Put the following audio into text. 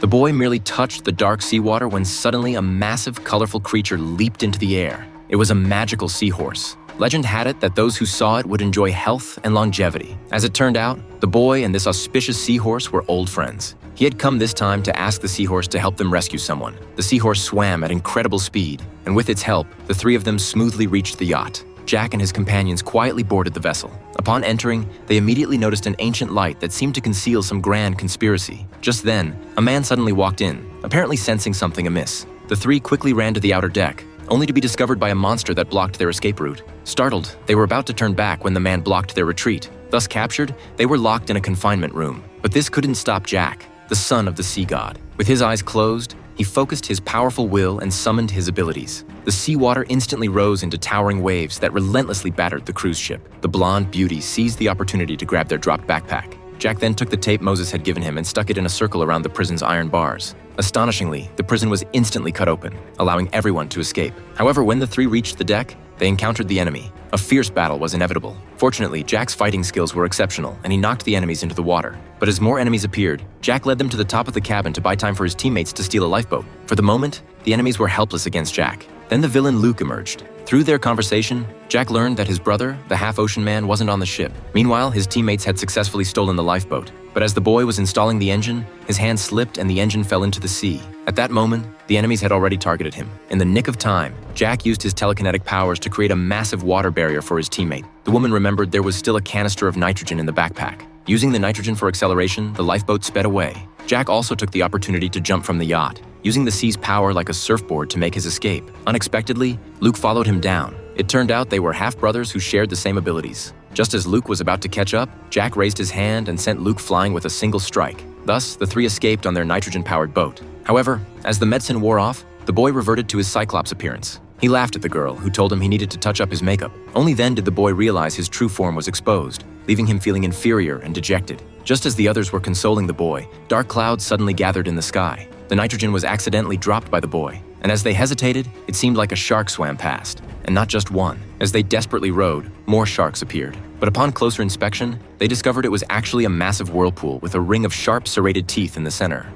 The boy merely touched the dark seawater when suddenly a massive, colorful creature leaped into the air. It was a magical seahorse. Legend had it that those who saw it would enjoy health and longevity. As it turned out, the boy and this auspicious seahorse were old friends. He had come this time to ask the seahorse to help them rescue someone. The seahorse swam at incredible speed, and with its help, the three of them smoothly reached the yacht. Jack and his companions quietly boarded the vessel. Upon entering, they immediately noticed an ancient light that seemed to conceal some grand conspiracy. Just then, a man suddenly walked in, apparently sensing something amiss. The three quickly ran to the outer deck, only to be discovered by a monster that blocked their escape route. Startled, they were about to turn back when the man blocked their retreat. Thus captured, they were locked in a confinement room. But this couldn't stop Jack, the son of the sea god. With his eyes closed, he focused his powerful will and summoned his abilities. The seawater instantly rose into towering waves that relentlessly battered the cruise ship. The blonde beauty seized the opportunity to grab their dropped backpack. Jack then took the tape Moses had given him and stuck it in a circle around the prison's iron bars. Astonishingly, the prison was instantly cut open, allowing everyone to escape. However, when the three reached the deck, they encountered the enemy. A fierce battle was inevitable. Fortunately, Jack's fighting skills were exceptional, and he knocked the enemies into the water. But as more enemies appeared, Jack led them to the top of the cabin to buy time for his teammates to steal a lifeboat. For the moment, the enemies were helpless against Jack. Then the villain Luke emerged. Through their conversation, Jack learned that his brother, the half-ocean man, wasn't on the ship. Meanwhile, his teammates had successfully stolen the lifeboat. But as the boy was installing the engine, his hand slipped and the engine fell into the sea. At that moment, the enemies had already targeted him. In the nick of time, Jack used his telekinetic powers to create a massive water barrier for his teammate. The woman remembered there was still a canister of nitrogen in the backpack. Using the nitrogen for acceleration, the lifeboat sped away. Jack also took the opportunity to jump from the yacht, using the sea's power like a surfboard to make his escape. Unexpectedly, Luke followed him down. It turned out they were half-brothers who shared the same abilities. Just as Luke was about to catch up, Jack raised his hand and sent Luke flying with a single strike. Thus, the three escaped on their nitrogen-powered boat. However, as the medicine wore off, the boy reverted to his Cyclops appearance. He laughed at the girl, who told him he needed to touch up his makeup. Only then did the boy realize his true form was exposed, leaving him feeling inferior and dejected. Just as the others were consoling the boy, dark clouds suddenly gathered in the sky. The nitrogen was accidentally dropped by the boy, and as they hesitated, it seemed like a shark swam past. And not just one. As they desperately rowed, more sharks appeared. But upon closer inspection, they discovered it was actually a massive whirlpool with a ring of sharp serrated teeth in the center.